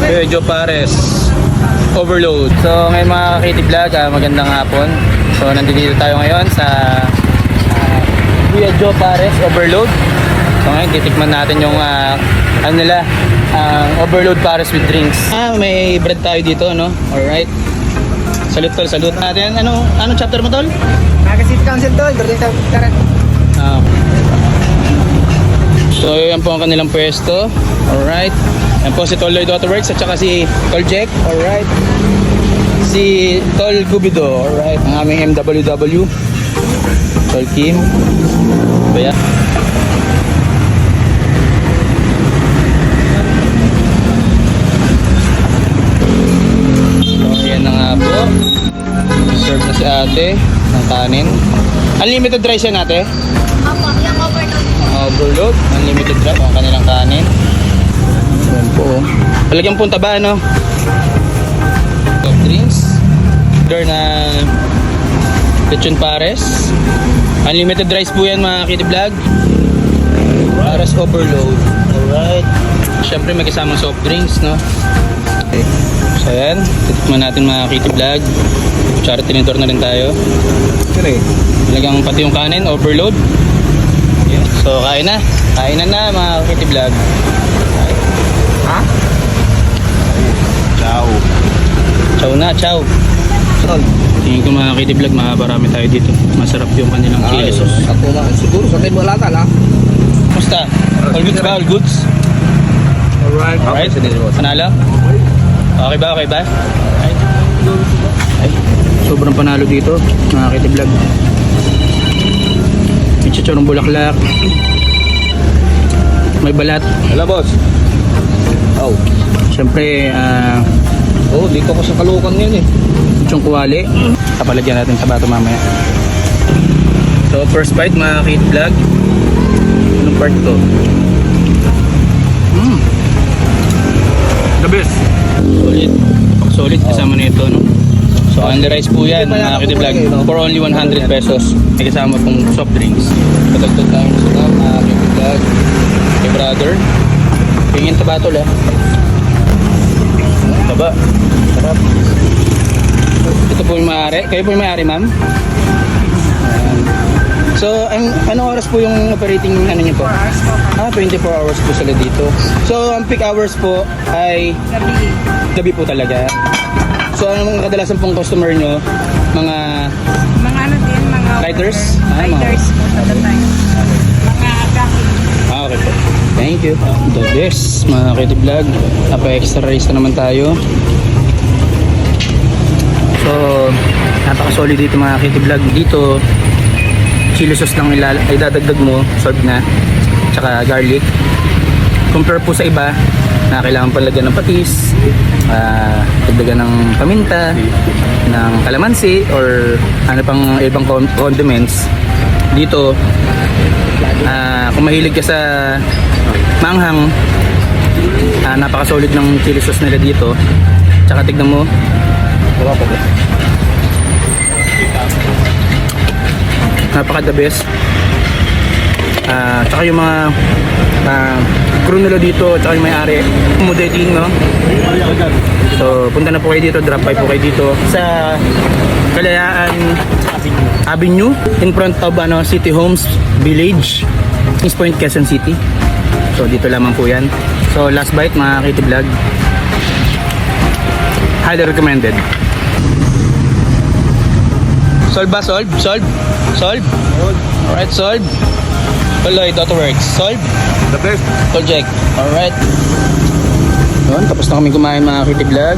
Kuya Pares Overload. So ngayon mga Kitty Vlog, magandang hapon. So nandito tayo ngayon sa Kuya Pares Overload. So ngayon titikman natin yung ano nila, Overload Pares with drinks. May bread tayo dito, no? Alright. Salute tol, salute natin. Anong chapter mo tol? City Council tol, Berlin sa Karat. So yan po ang kanilang pwesto. Alright. Yan po si Tol Lloyd Autoworks at saka si Tol Jack. Alright. Si Tol Gubido. Alright. Ang aming MWW. Tol Kim. Baya. So yan na nga po. Serve na si ate ng kanin. Unlimited rice yan ate? Opo, yung overload po. Overload, unlimited drive ang kanilang kanin. Ayan po. Palagyan pong taba, no? Soft drinks. Order na Lechon Pares. Unlimited rice po yan mga Kitty Vlog. Pares overload. Alright. Siyempre may kasamang soft drinks, no? Okay. So ayan, titikman natin mga Kitty Vlog. Kutsara tinidor na rin tayo. Okay. Talagang pati yung kanin, overload. Yeah. So kain na. Kainan na mga Kitty Vlog. Ha? Ciao. Ciao na, ciao. Tol. Tingin ko mga Kitty Vlog, maparami tayo dito. Masarap yung kanilang chili sauce. Ako man, siguro sa tayo balatan ha. Kumusta? All goods ba? All goods? Alright. Alright. Panalo? Okay ba? Okay ba? Ay, sobrang panalo dito mga Kitty Vlog. May chicharong bulaklak. May balat. Hello boss. Oh. Siyempre, Dito ko sa Kalukan yun eh. yung kuwali. Kapalagyan natin sa bato mamaya. So, first bite mga Kitty Vlog. Anong part to? The best. Solid. Solid kasama na ito, no? So, only rice po yan mga Kitty Vlog. For only 100 pesos. May kasama pong soft drinks. Patagtag tayo sa mga Kitty Vlog. Hey brother. Pingin tabatol ah. Taba. Sarap. Ito po yung maaari. Kayo po yung maaari, ma'am? So, anong oras po yung operating ano niyo po? 24 hours po sila dito. So, ang peak hours po ay gabi po talaga. So, anong kadalasan pong customer nyo? Mga Mga ano din, mga riders? riders po sa time. Mga traffic. Okay po. Thank you. The best, mga Kitty Vlog. Napa-extra rice na naman tayo. So, napaka-solid dito mga Kitty Vlog. Dito, chili sauce lang idadagdag mo, salt na, tsaka garlic. Compare po sa iba na kailangan palagyan ng patis, dagdagan ng paminta, ng kalamansi, or ano pang ibang condiments. Dito, kung mahilig ka sa manghang, napaka-solid ng chili sauce nila dito. Tsaka tignan mo, napaka the best. Tsaka yung mga crew nila dito, tsaka yung may-ari Mudeting, no? So punta na po kayo dito, drop by po kayo dito sa Kalayaan Avenue in front of City Homes Village, Kings Point, Quezon City. So dito lamang po yan. So last bite mga Kitty Vlog, highly recommended. Solve ba? Solve? Solve? Solve? Alright, solve. Lloyd Autoworks. Solve? The best. Tol Jack. Alright. Yun, tapos na kami kumain mga Kitty Vlog.